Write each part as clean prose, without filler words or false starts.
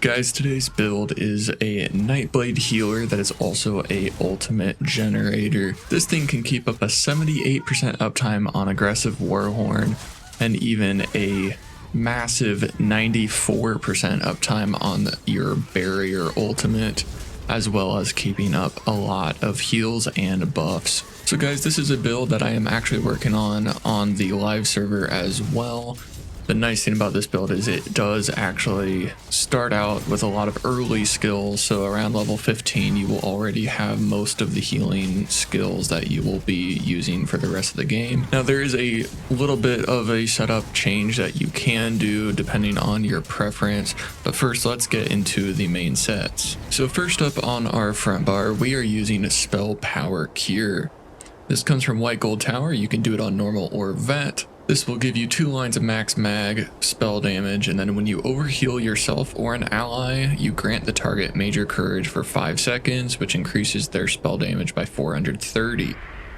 Guys, today's build is a Nightblade Healer that is also a ultimate generator. This thing can keep up a 78% uptime on aggressive Warhorn and even a massive 94% uptime on your barrier ultimate, as well as keeping up a lot of heals and buffs. So guys, this is a build that I am actually working on the live server as well. The nice thing about this build is it does actually start out with a lot of early skills, so around level 15 you will already have most of the healing skills that you will be using for the rest of the game. Now there is a little bit of a setup change that you can do depending on your preference, but first let's get into the main sets. So first up on our front bar, we are using Spell Power Cure. This comes from White Gold Tower. You can do it on normal or vet. This will give you 2 lines of max mag spell damage, and then when you overheal yourself or an ally, you grant the target major courage for 5 seconds, which increases their spell damage by 430.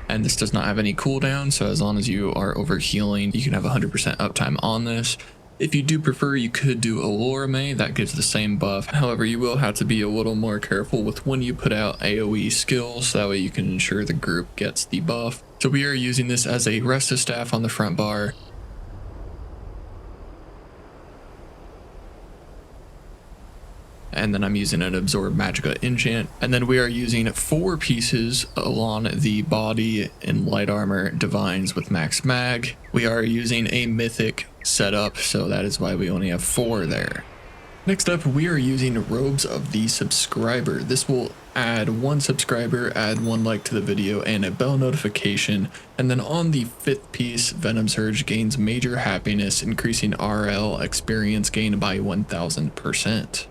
And this does not have any cooldown, so as long as you are overhealing, you can have 100% uptime on this. If you do prefer, you could do Allurame, that gives the same buff. However, you will have to be a little more careful with when you put out AoE skills, so that way you can ensure the group gets the buff. So we are using this as a Resta Staff on the front bar. And then I'm using an Absorb Magicka enchant. And then we are using 4 pieces along the body in light armor divines with max mag. We are using a mythic setup, so that is why we only have 4 there. Next up, we are using Robes of the Subscriber. This will add 1 subscriber, add 1 like to the video, and a bell notification. And then on the 5th piece, Venom Surge gains major happiness, increasing RL experience gain by 1000%.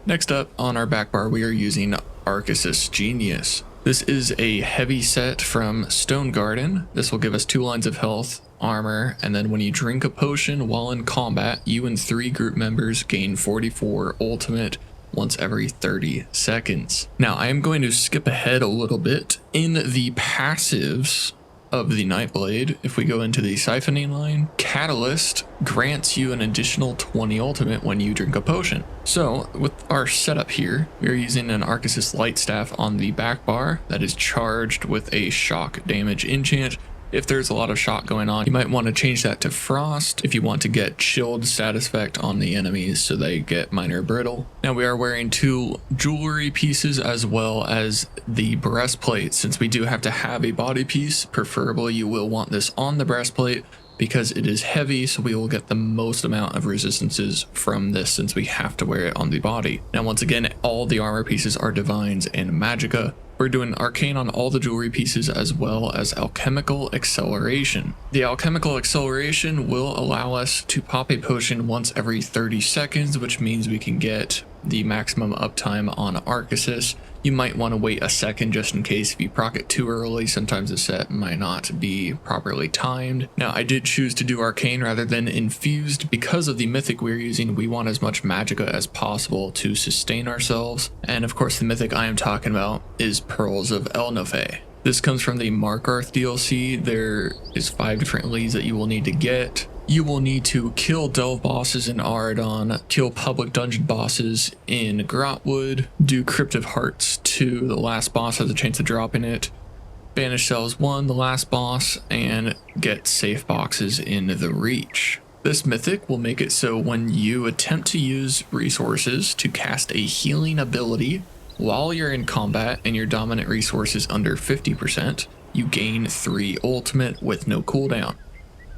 Next up on our back bar, we are using Arkasis Genius. This is a heavy set from Stone Garden. This will give us 2 lines of health, armor, and then when you drink a potion while in combat, you and 3 group members gain 44 ultimate once every 30 seconds. Now I am going to skip ahead a little bit. In the passives of the Nightblade, if we go into the siphoning line, Catalyst grants you an additional 20 ultimate when you drink a potion. So with our setup here, we are using an Arkasis Light Staff on the back bar that is charged with a shock damage enchant. If there's a lot of shock going on, you might want to change that to Frost if you want to get chilled status effect on the enemies so they get minor brittle. Now we are wearing 2 jewelry pieces as well as the breastplate. Since we do have to have a body piece, preferably you will want this on the breastplate because it is heavy, so we will get the most amount of resistances from this since we have to wear it on the body. Now once again, all the armor pieces are divines and magicka. We're doing arcane on all the jewelry pieces as well as alchemical acceleration. The alchemical acceleration will allow us to pop a potion once every 30 seconds, which means we can get the maximum uptime on Arkasis. You might want to wait a second just in case if you proc it too early. Sometimes the set might not be properly timed. Now I did choose to do arcane rather than infused because of the mythic we're using. We want as much magicka as possible to sustain ourselves. And of course the mythic I am talking about is Perals of Ehlnofey. This comes from the Markarth DLC. There is 5 different leads that you will need to get. You will need to kill delve bosses in Aradon, kill public dungeon bosses in Grotwood, do Crypt of Hearts 2, the last boss has a chance of dropping it, Banish Cells 1, the last boss, and get safe boxes in the Reach. This mythic will make it so when you attempt to use resources to cast a healing ability while you're in combat and your dominant resource is under 50%, you gain 3 ultimate with no cooldown.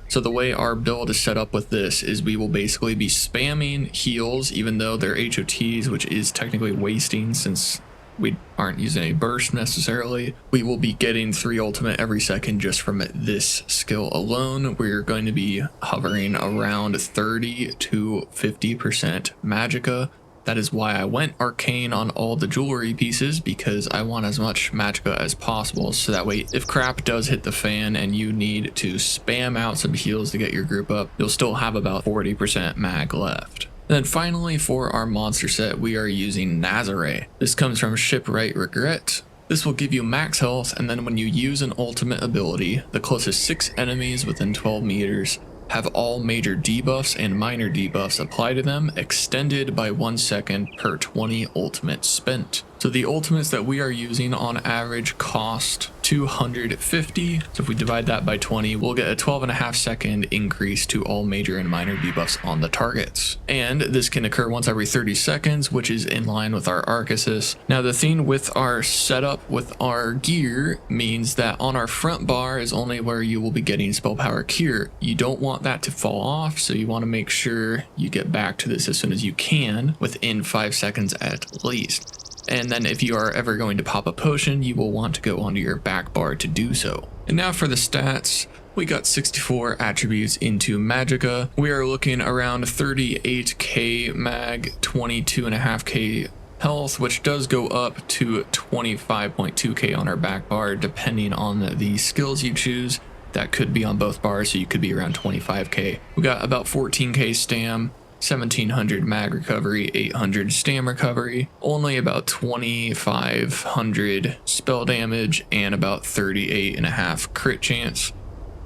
So the way our build is set up with this is we will basically be spamming heals even though they're HOTs, which is technically wasting since we aren't using a burst necessarily. We will be getting 3 ultimate every second just from this skill alone. We're going to be hovering around 30 to 50% magicka. That is why I went arcane on all the jewelry pieces, because I want as much magicka as possible, so that way if crap does hit the fan and you need to spam out some heals to get your group up, you'll still have about 40% mag left. And then finally for our monster set, we are using Nazaray. This comes from Shipwright Regret. This will give you max health, and then when you use an ultimate ability, the closest 6 enemies within 12 meters have all major debuffs and minor debuffs apply to them, extended by 1 second per 20 ultimates spent. So the ultimates that we are using on average cost 250. So if we divide that by 20, we'll get a 12.5 second increase to all major and minor debuffs on the targets. And this can occur once every 30 seconds, which is in line with our Arkasis. Now the thing with our setup with our gear means that on our front bar is only where you will be getting spell power cure. You don't want that to fall off, so you want to make sure you get back to this as soon as you can, within 5 seconds at least. And then if you are ever going to pop a potion, you will want to go onto your back bar to do so. And now for the stats, we got 64 attributes into Magicka. We are looking around 38k mag, 22.5k health, which does go up to 25.2k on our back bar, depending on the skills you choose. That could be on both bars, so you could be around 25k. We got about 14k stam, 1700 mag recovery, 800 stam recovery, only about 2500 spell damage, and about 38.5 crit chance.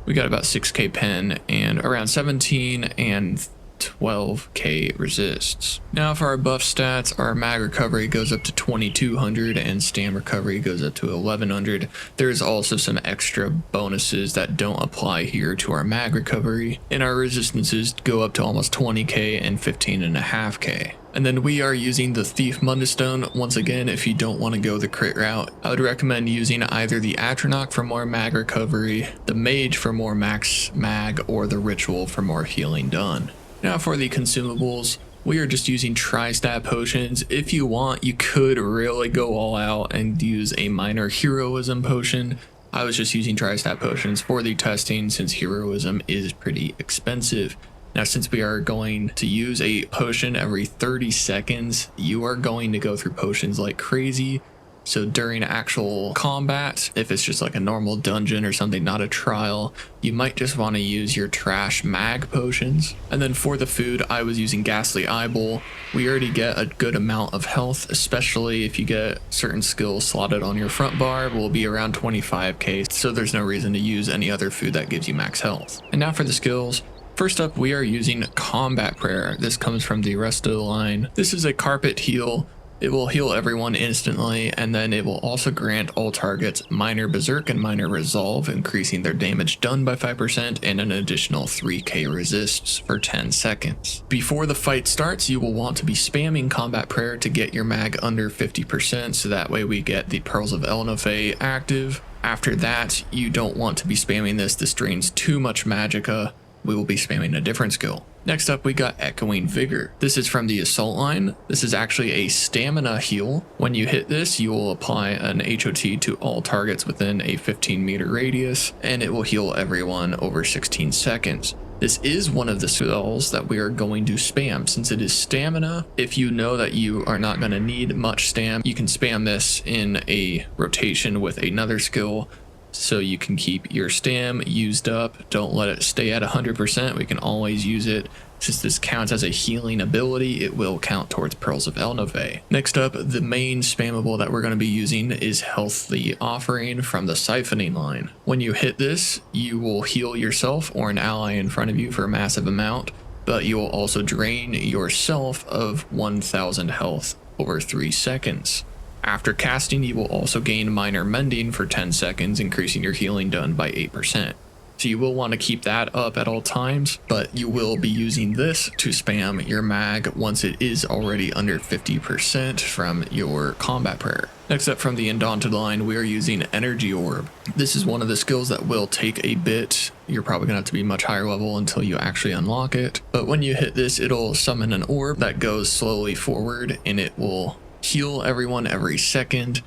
We got about 6k pen and around 17 and 12k resists. Now for our buff stats, our mag recovery goes up to 2200 and stam recovery goes up to 1100. There's also some extra bonuses that don't apply here to our mag recovery, and our resistances go up to almost 20k and 15.5k. And then we are using the Thief Mundus Stone. Once again, if you don't want to go the crit route, I would recommend using either the Atronach for more mag recovery, the Mage for more max mag, or the Ritual for more healing done. Now for the consumables, we are just using tri-stat potions. If you want, you could really go all out and use a minor heroism potion. I was just using tri-stat potions for the testing since heroism is pretty expensive. Now, since we are going to use a potion every 30 seconds, you are going to go through potions like crazy. So during actual combat, if it's just like a normal dungeon or something, not a trial, you might just want to use your trash mag potions. And then for the food, I was using Ghastly Eyeball. We already get a good amount of health, especially if you get certain skills slotted on your front bar, will be around 25k. So there's no reason to use any other food that gives you max health. And now for the skills. First up, we are using Combat Prayer. This comes from the rest of the line. This is a carpet heal. It will heal everyone instantly, and then it will also grant all targets minor berserk and minor resolve, increasing their damage done by 5% and an additional 3k resists for 10 seconds. Before the fight starts, you will want to be spamming Combat Prayer to get your mag under 50%, so that way we get the Perals of Ehlnofey active. After that, you don't want to be spamming this. This drains too much magicka. We will be spamming a different skill. Next up, we got Echoing Vigor. This is from the Assault line. This is actually a stamina heal. When you hit this, you will apply an HOT to all targets within a 15-meter radius, and it will heal everyone over 16 seconds. This is one of the spells that we are going to spam. Since it is stamina, if you know that you are not going to need much stam, you can spam this in a rotation with another skill, so you can keep your stam used up. Don't let it stay at 100%. We can always use it. Since this counts as a healing ability, it will count towards Perals of Ehlnofey. Next up, the main spammable that we're going to be using is Healthy Offering from the Siphoning line. When you hit this, you will heal yourself or an ally in front of you for a massive amount, but you will also drain yourself of 1000 health over 3 seconds. After casting, you will also gain Minor Mending for 10 seconds, increasing your healing done by 8%. So you will want to keep that up at all times, but you will be using this to spam your mag once it is already under 50% from your Combat Prayer. Next up from the Undaunted line, we are using Energy Orb. This is one of the skills that will take a bit. You're probably going to have to be much higher level until you actually unlock it. But when you hit this, it'll summon an orb that goes slowly forward, and it will heal everyone every second,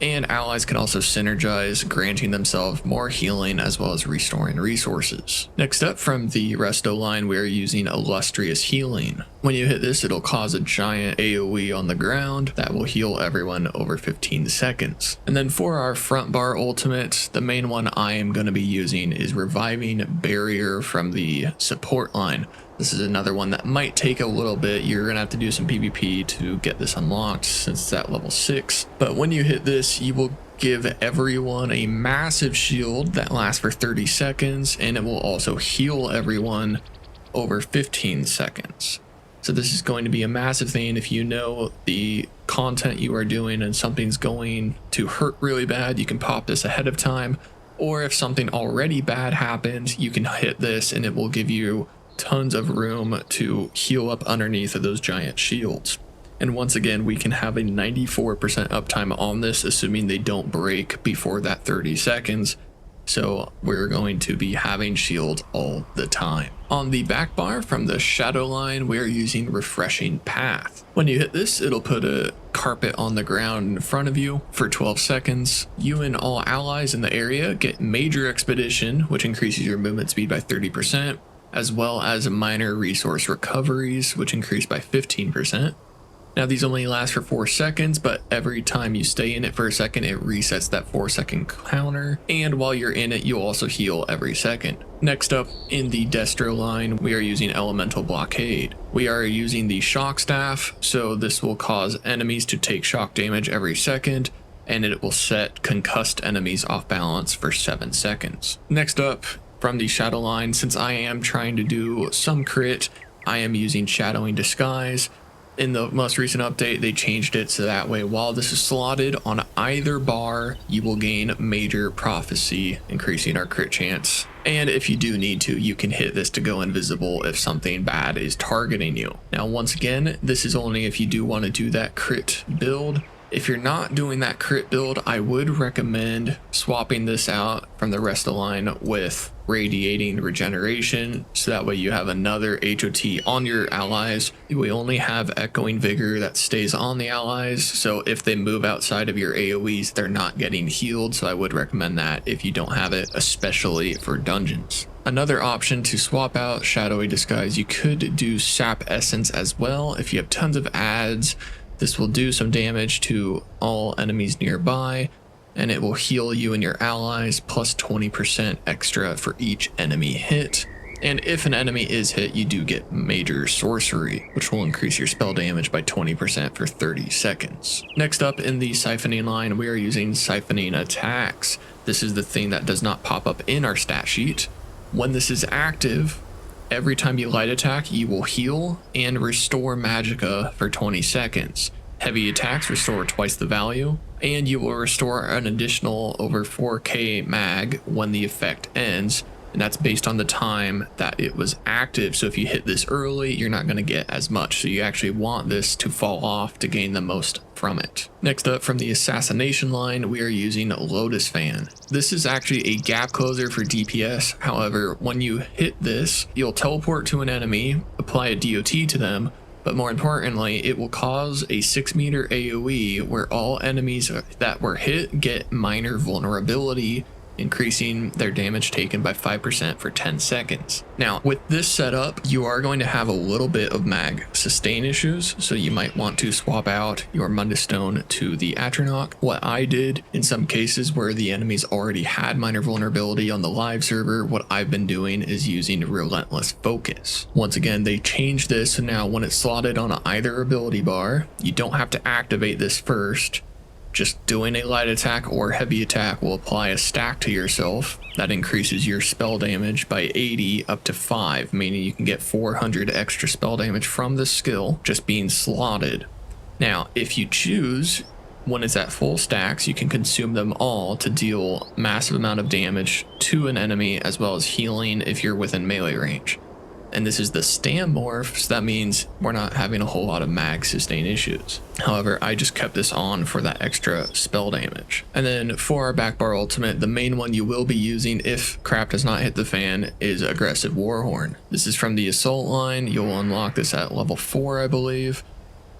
and allies can also synergize, granting themselves more healing as well as restoring resources. Next up from the resto line, we are using Illustrious Healing. When you hit this, it'll cause a giant AoE on the ground that will heal everyone over 15 seconds. And then for our front bar ultimate, the main one I am going to be using is Reviving Barrier from the support line. This is another one that might take a little bit. You're going to have to do some PvP to get this unlocked since it's at level 6. But when you hit this, you will give everyone a massive shield that lasts for 30 seconds, and it will also heal everyone over 15 seconds. So this is going to be a massive thing if you know the content you are doing and something's going to hurt really bad, you can pop this ahead of time. Or if something already bad happens, you can hit this and it will give you tons of room to heal up underneath of those giant shields. And once again, we can have a 94% uptime on this, assuming they don't break before that 30 seconds. So we're going to be having shields all the time. On the back bar from the shadow line, we are using Refreshing Path. When you hit this, it'll put a carpet on the ground in front of you for 12 seconds. You and all allies in the area get Major Expedition, which increases your movement speed by 30%, as well as minor resource recoveries, which increase by 15%. Now these only last for 4 seconds, but every time you stay in it for a second, it resets that 4-second counter. And while you're in it, you'll also heal every second. Next up in the Destro line, we are using Elemental Blockade. We are using the Shock Staff, so this will cause enemies to take shock damage every second, and it will set concussed enemies off balance for 7 seconds. Next up from the Shadow line, since I am trying to do some crit, I am using Shadowing Disguise. In the most recent update, they changed it so that way while this is slotted on either bar, you will gain Major Prophecy, increasing our crit chance. And if you do need to, you can hit this to go invisible if something bad is targeting you. Now, once again, this is only if you do want to do that crit build. If you're not doing that crit build, I would recommend swapping this out from the rest of the line with Radiating Regeneration, so that way you have another HOT on your allies. We only have Echoing Vigor that stays on the allies, so if they move outside of your AoEs, they're not getting healed, so I would recommend that if you don't have it, especially for dungeons. Another option to swap out Shadowy Disguise, you could do Sap Essence as well. If you have tons of ads, this will do some damage to all enemies nearby, and it will heal you and your allies plus 20% extra for each enemy hit. And if an enemy is hit, you do get Major Sorcery, which will increase your spell damage by 20% for 30 seconds. Next up in the Siphoning line, we are using Siphoning Attacks. This is the thing that does not pop up in our stat sheet. When this is active, every time you light attack, you will heal and restore magicka for 20 seconds. Heavy attacks restore twice the value, and you will restore an additional over 4k mag when the effect ends, and that's based on the time that it was active. So if you hit this early, you're not going to get as much, so you actually want this to fall off to gain the most from it. Next up from the Assassination line, we are using Lotus Fan. This is actually a gap closer for DPS. However, when you hit this, you'll teleport to an enemy, apply a DOT to them, but more importantly, it will cause a 6-meter AoE where all enemies that were hit get minor vulnerability, increasing their damage taken by 5% for 10 seconds. Now, with this setup, you are going to have a little bit of mag sustain issues, so you might want to swap out your Mundus Stone to the Atronach. What I did in some cases where the enemies already had minor vulnerability on the live server, what I've been doing is using Relentless Focus. Once again, they changed this, so now when it's slotted on either ability bar, you don't have to activate this first. Just doing a light attack or heavy attack will apply a stack to yourself that increases your spell damage by 80 up to 5, meaning you can get 400 extra spell damage from this skill just being slotted. Now, if you choose, when it's at full stacks, you can consume them all to deal massive amount of damage to an enemy, as well as healing if you're within melee range. And this is the Stam morph, so that means we're not having a whole lot of mag sustain issues. However, I just kept this on for that extra spell damage. And then for our backbar ultimate, the main one you will be using if crap does not hit the fan is Aggressive Warhorn. This is from the Assault line. You'll unlock this at level 4, I believe.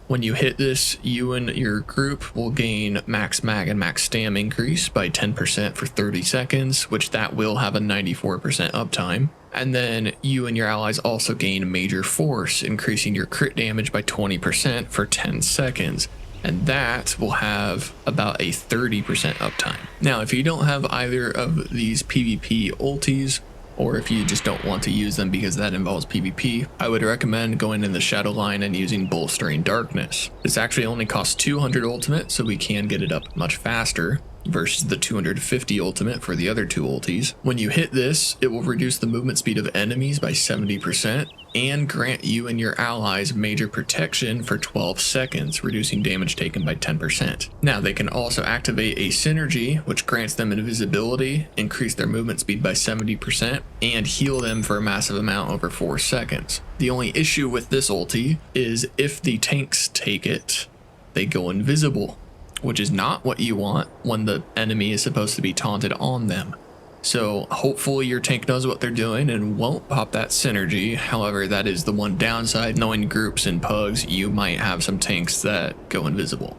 When you hit this, you and your group will gain max mag and max stam increase by 10% for 30 seconds, which that will have a 94% uptime. And then you and your allies also gain Major Force, increasing your crit damage by 20% for 10 seconds. And that will have about a 30% uptime. Now, if you don't have either of these PvP ultis, or if you just don't want to use them because that involves PvP, I would recommend going in the Shadow line and using Bolstering Darkness. This actually only costs 200 ultimate, so we can get it up much faster. versus the 250 ultimate for the other two ultis. When you hit this, it will reduce the movement speed of enemies by 70% and grant you and your allies major protection for 12 seconds, reducing damage taken by 10%. Now, they can also activate a synergy, which grants them invisibility, increase their movement speed by 70%, and heal them for a massive amount over 4 seconds. The only issue with this ulti is if the tanks take it, they go invisible, which is not what you want when the enemy is supposed to be taunted on them. So hopefully your tank knows what they're doing and won't pop that synergy. However, that is the one downside. Knowing groups and pugs, you might have some tanks that go invisible.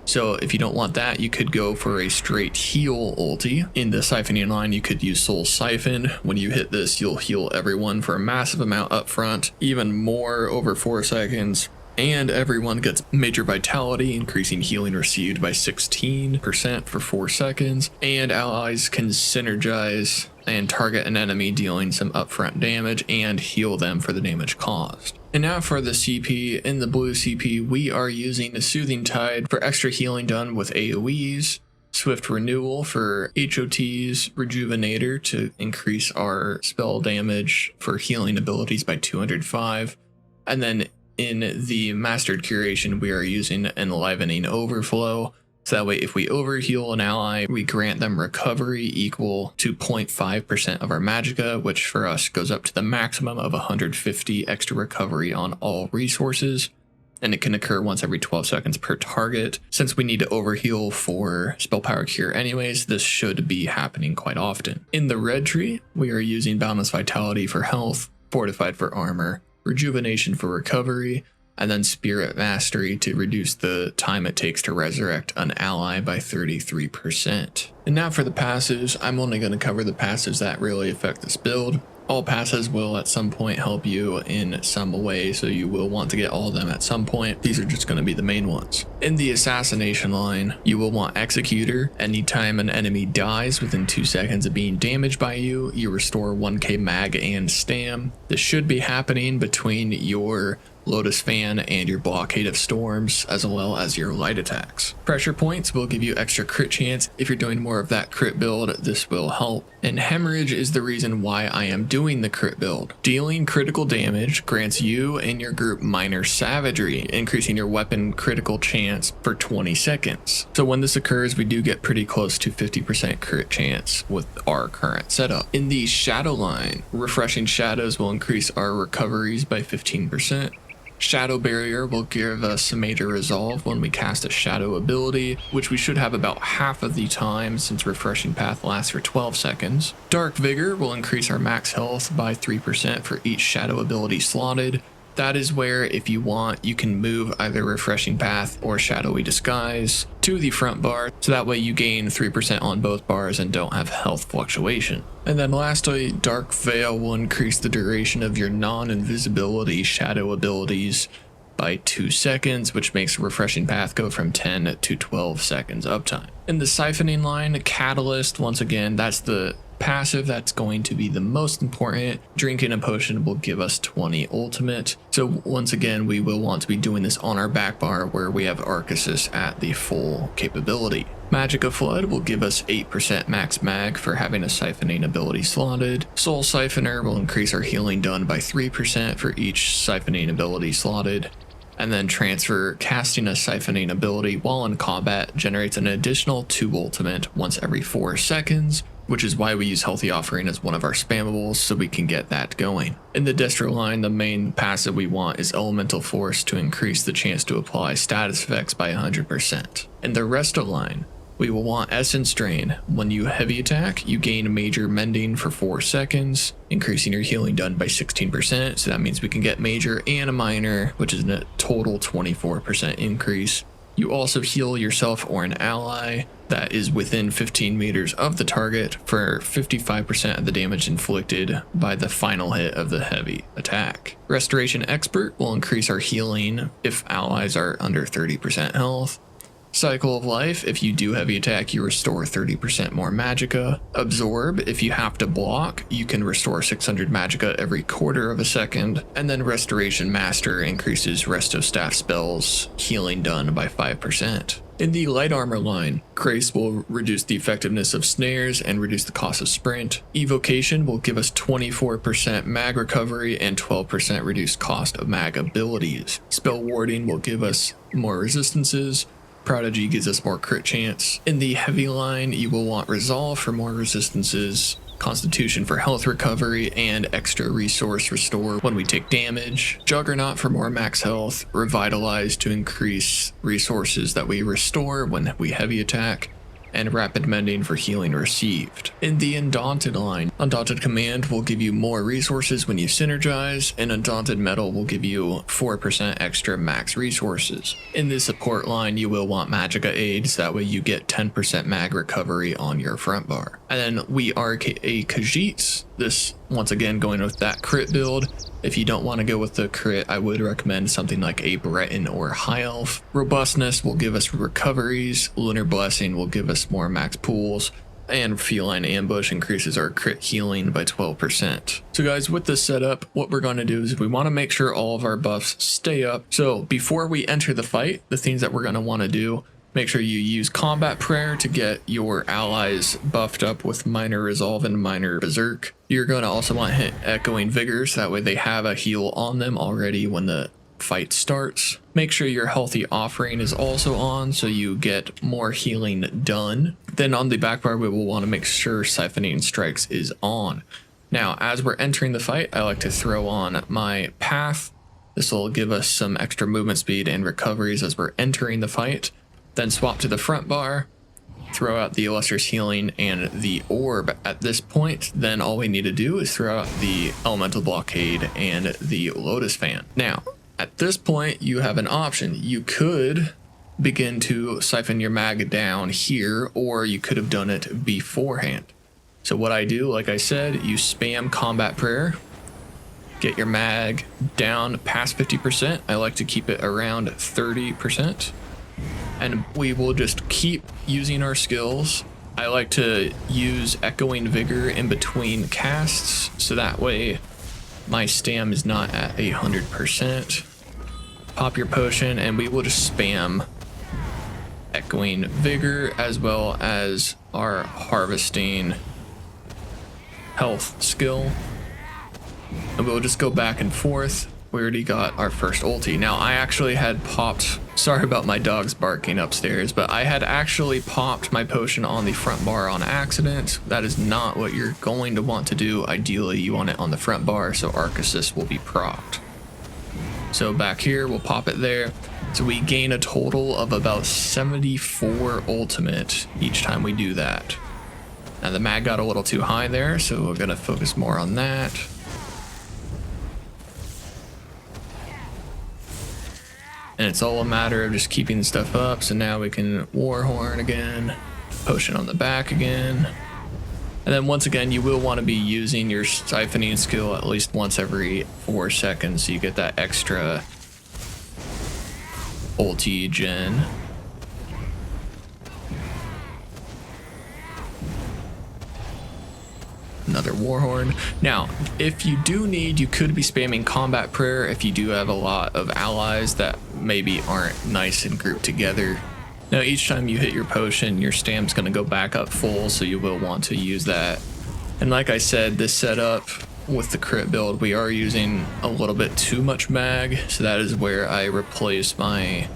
So if you don't want that, you could go for a straight heal ulti. In the siphoning line, you could use Soul Siphon. When you hit this, you'll heal everyone for a massive amount up front, even more over 4 seconds. And everyone gets major vitality, increasing healing received by 16% for 4 seconds. And allies can synergize and target an enemy, dealing some upfront damage and heal them for the damage caused. And now for the CP. In the blue CP, we are using the Soothing Tide for extra healing done with AoEs, Swift Renewal for HOTs, Rejuvenator to increase our spell damage for healing abilities by 205, and then in the Mastered Curation, we are using Enlivening Overflow. So that way, if we overheal an ally, we grant them recovery equal to 0.5% of our magicka, which for us goes up to the maximum of 150 extra recovery on all resources. And it can occur once every 12 seconds per target. Since we need to overheal for Spell Power Cure anyways, this should be happening quite often. In the red tree, we are using Boundless Vitality for health, Fortified for armor, Rejuvenation for recovery, and then Spirit Mastery to reduce the time it takes to resurrect an ally by 33%. And now for the passives, I'm only going to cover the passives that really affect this build. All passives will at some point help you in some way, so you will want to get all of them at some point. These are just going to be the main ones. In the assassination line, you will want Executor. Anytime an enemy dies within 2 seconds of being damaged by you, you restore 1k mag and stam. This should be happening between your Lotus Fan and your Blockade of Storms, as well as your light attacks. Pressure points will give you extra crit chance. If you're doing more of that crit build, this will help. And hemorrhage is the reason why I am doing the crit build. Dealing critical damage grants you and your group minor savagery, increasing your weapon critical chance for 20 seconds. So when this occurs, we do get pretty close to 50% crit chance with our current setup. In the shadow line, refreshing shadows will increase our recoveries by 15%. Shadow Barrier will give us major resolve when we cast a shadow ability, which we should have about half of the time since Refreshing Path lasts for 12 seconds. Dark Vigor will increase our max health by 3% for each shadow ability slotted. That is where, if you want, you can move either Refreshing Path or Shadowy Disguise to the front bar, so that way you gain 3% on both bars and don't have health fluctuation. And then lastly, Dark Veil will increase the duration of your non-invisibility shadow abilities by 2 seconds, which makes Refreshing Path go from 10 to 12 seconds uptime. In the siphoning line, Catalyst, once again, that's the passive that's going to be the most important. Drinking a potion will give us 20 ultimate. So once again, we will want to be doing this on our back bar where we have Arkasis at the full capability. Magicka Flood will give us 8% max mag for having a siphoning ability slotted. Soul Siphoner will increase our healing done by 3% for each siphoning ability slotted. And then Transfer, casting a siphoning ability while in combat, generates an additional 2 ultimate once every 4 seconds, which is why we use Healthy Offering as one of our spammables, so we can get that going. In the Destro line, the main passive we want is Elemental Force to increase the chance to apply status effects by 100%. In the Resto line, we will want Essence Drain. When you heavy attack, you gain Major Mending for 4 seconds, increasing your healing done by 16%, so that means we can get Major and a Minor, which is a total 24% increase. You also heal yourself or an ally that is within 15 meters of the target for 55% of the damage inflicted by the final hit of the heavy attack. Restoration Expert will increase our healing if allies are under 30% health. Cycle of Life, if you do heavy attack, you restore 30% more magicka. Absorb, if you have to block, you can restore 600 magicka every quarter of a second. And then Restoration Master increases Resto Staff spells healing done by 5%. In the light armor line, Grace will reduce the effectiveness of snares and reduce the cost of sprint. Evocation will give us 24% mag recovery and 12% reduced cost of mag abilities. Spell warding will give us more resistances. Prodigy gives us more crit chance. In the heavy line, you will want Resolve for more resistances, Constitution for health recovery, and extra resource restore when we take damage. Juggernaut for more max health. Revitalize to increase resources that we restore when we heavy attack. And Rapid Mending for healing received. In the Undaunted line, Undaunted Command will give you more resources when you synergize, and Undaunted Metal will give you 4% extra max resources. In the support line, you will want Magicka Aids, that way you get 10% mag recovery on your front bar. And then we are a Khajiit, this once again going with that crit build. If you don't want to go with the crit, I would recommend something like a Breton or High Elf. Robustness will give us recoveries, Lunar Blessing will give us more max pools, and Feline Ambush increases our crit healing by 12%. So guys, with this setup, what we're going to do is we want to make sure all of our buffs stay up. So before we enter the fight, the things that we're going to want to do, make sure you use Combat Prayer to get your allies buffed up with Minor Resolve and Minor Berserk. You're going to also want to hit Echoing Vigor, so that way they have a heal on them already when the fight starts. Make sure your Healthy Offering is also on, so you get more healing done. Then on the back bar, we will want to make sure Siphoning Strikes is on. Now, as we're entering the fight, I like to throw on my Path. This will give us some extra movement speed and recoveries as we're entering the fight. Then swap to the front bar, throw out the Illustrious Healing and the Orb at this point. Then all we need to do is throw out the Elemental Blockade and the Lotus Fan. Now, at this point, you have an option. You could begin to siphon your mag down here, or you could have done it beforehand. So what I do, like I said, you spam Combat Prayer, get your mag down past 50%. I like to keep it around 30%. And we will just keep using our skills. I like to use Echoing Vigor in between casts, so that way my stam is not at 100%. Pop your potion, and we will just spam Echoing Vigor as well as our Harvesting health skill. And we'll just go back and forth. We already got our first ulti. Now, I actually had popped, sorry about my dogs barking upstairs, but I had actually popped my potion on the front bar on accident. That is not what you're going to want to do. Ideally, you want it on the front bar, so Arkasis will be procced. So back here, we'll pop it there. So we gain a total of about 74 ultimate each time we do that. Now, the mag got a little too high there, so we're gonna focus more on that. And it's all a matter of just keeping stuff up. So now we can Warhorn again, potion on the back again. And then once again, you will want to be using your siphoning skill at least once every 4 seconds, so you get that extra ulti gen. Another Warhorn. Now, if you do need, you could be spamming Combat Prayer if you do have a lot of allies that maybe aren't nice and grouped together. Now, each time you hit your potion, your stam's going to go back up full, so you will want to use that. And like I said, this setup with the crit build, we are using a little bit too much mag, so that is where I replace my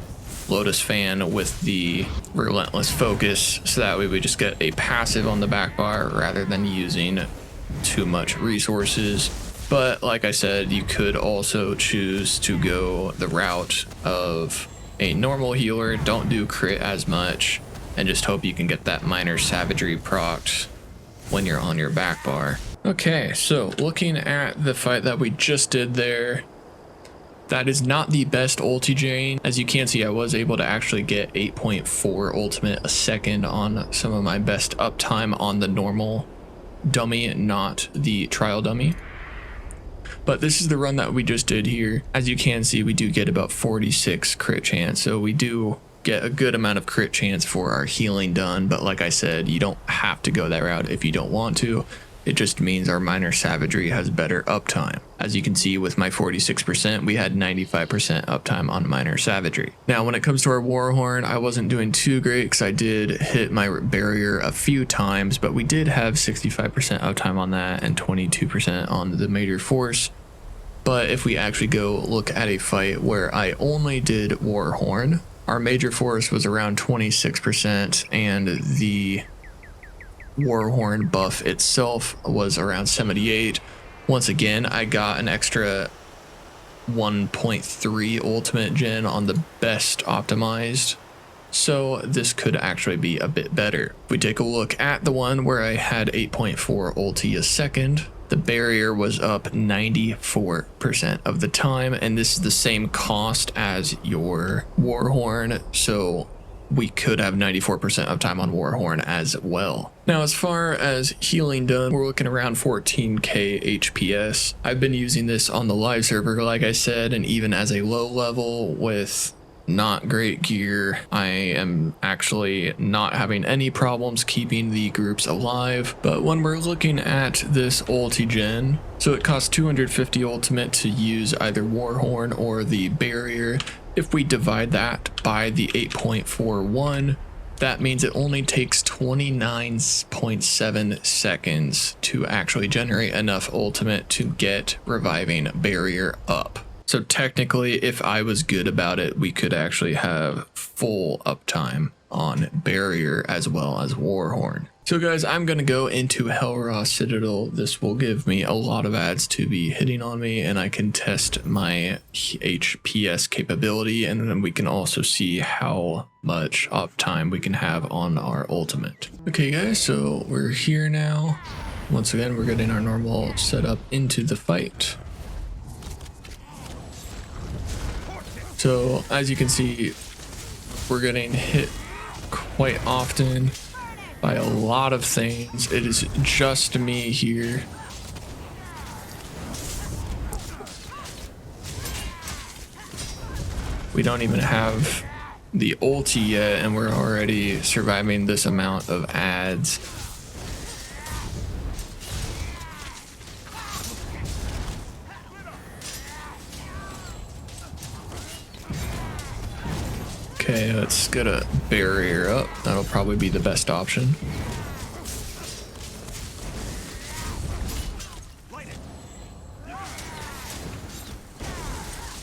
Lotus Fan with the Relentless Focus, so that way we just get a passive on the back bar rather than using too much resources. But like I said, you could also choose to go the route of a normal healer, don't do crit as much, and just hope you can get that minor savagery procced when you're on your back bar. Okay, so looking at the fight that we just did there, that is not the best ulti drain. As you can see, I was able to actually get 8.4 ultimate a second on some of my best uptime on the normal dummy, not the trial dummy. But this is the run that we just did here. As you can see, we do get about 46 crit chance, so we do get a good amount of crit chance for our healing done. But like I said, you don't have to go that route if you don't want to. It just means our minor savagery has better uptime. As you can see with my 46%, we had 95% uptime on minor savagery. Now, when it comes to our Warhorn, I wasn't doing too great because I did hit my barrier a few times, but we did have 65% uptime on that and 22% on the major force. But if we actually go look at a fight where I only did Warhorn, our major force was around 26% and the Warhorn buff itself was around 78. Once again, I got an extra 1.3 ultimate gen on the best optimized, so this could actually be a bit better. If we take a look at the one where I had 8.4 ulti a second, the barrier was up 94% of the time, and this is the same cost as your Warhorn, so we could have 94% uptime on Warhorn as well. Now, as far as healing done, we're looking around 14k HPS. I've been using this on the live server, like I said, and even as a low level with not great gear, I am actually not having any problems keeping the groups alive. But when we're looking at this ulti gen, so it costs 250 ultimate to use either Warhorn or the barrier. If we divide that by the 8.41, that means it only takes 29.7 seconds to actually generate enough ultimate to get reviving barrier up. So technically, if I was good about it, we could actually have full uptime on barrier as well as Warhorn. So guys, I'm going to go into Hellraw Citadel. This will give me a lot of ads to be hitting on me, and I can test my HPS capability, and then we can also see how much uptime we can have on our ultimate. Okay guys, so we're here now. Once again, we're getting our normal setup into the fight. So as you can see, we're getting hit quite often by a lot of things. It is just me here. We don't even have the ulti yet, and we're already surviving this amount of ads. Okay, let's get a barrier up. That'll probably be the best option.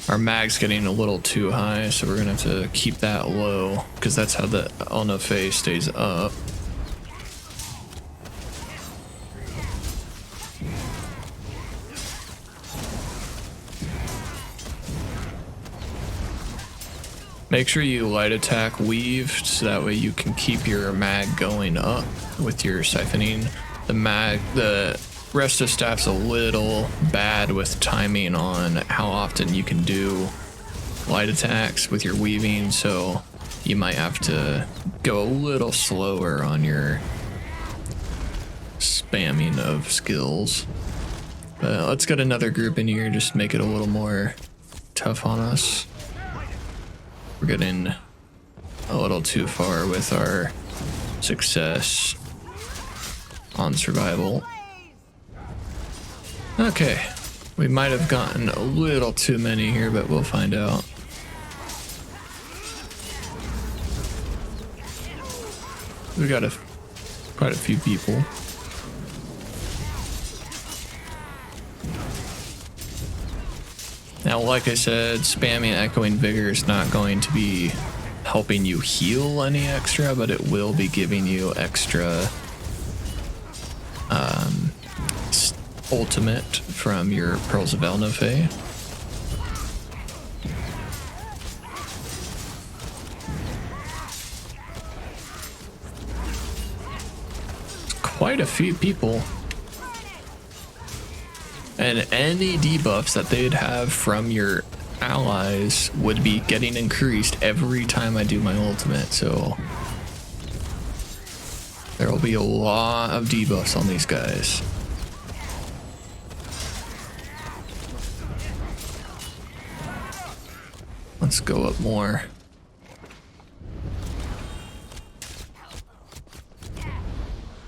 Our mag's getting a little too high, so we're gonna have to keep that low, because that's how the Ehlnofey stays up. Make sure you light attack weave, so that way you can keep your mag going up with your siphoning. The rest of staff's a little bad with timing on how often you can do light attacks with your weaving, so you might have to go a little slower on your spamming of skills. But let's get another group in here, just make it a little more tough on us. We're getting a little too far with our success on survival. Okay, we might have gotten a little too many here, but we'll find out. We got quite a few people. Now, like I said, spamming Echoing Vigor is not going to be helping you heal any extra, but it will be giving you extra ultimate from your Perals of Ehlnofey. Quite a few people. And any debuffs that they'd have from your allies would be getting increased every time I do my ultimate, so there will be a lot of debuffs on these guys. Let's go up more.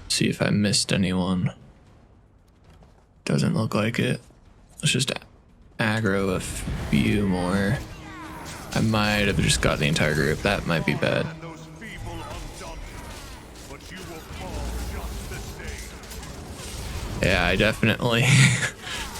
See if I missed anyone. Doesn't look like it. Let's just aggro a few more. I might have just got the entire group. That might be bad. Yeah, I definitely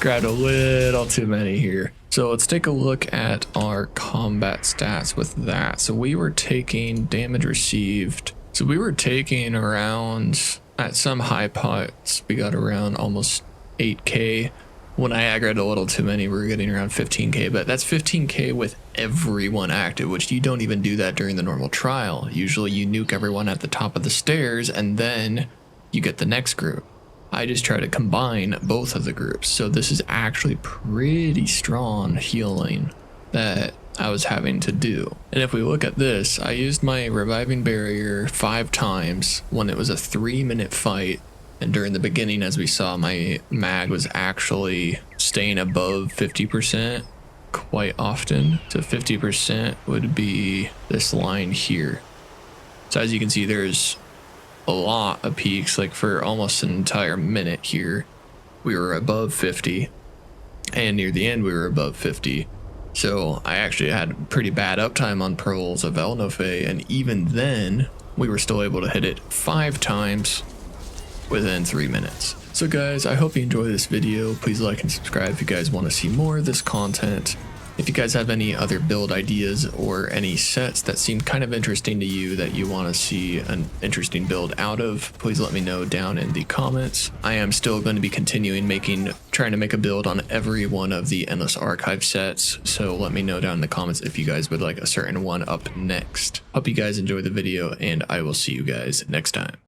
grabbed a little too many here. So let's take a look at our combat stats with that. So we were taking damage received. So we were taking around, at some high pots, we got around almost 8k. When I aggroed a little too many, we were getting around 15k, but that's 15k with everyone active, which you don't even do that during the normal trial. Usually you nuke everyone at the top of the stairs and then you get the next group. I just try to combine both of the groups. So this is actually pretty strong healing that I was having to do. And if we look at this, I used my reviving barrier 5 times when it was a 3-minute fight. And during the beginning, as we saw, my mag was actually staying above 50% quite often. So 50% would be this line here. So as you can see, there's a lot of peaks. Like for almost an entire minute here, we were above 50. And near the end, we were above 50. So I actually had pretty bad uptime on Perals of Ehlnofey. And even then, we were still able to hit it 5 times within 3 minutes. So guys, I hope you enjoy this video. Please like and subscribe if you guys want to see more of this content. If you guys have any other build ideas or any sets that seem kind of interesting to you that you want to see an interesting build out of, please let me know down in the comments. I am still going to be continuing trying to make a build on every one of the Endless Archive sets, so let me know down in the comments if you guys would like a certain one up next. Hope you guys enjoy the video, and I will see you guys next time.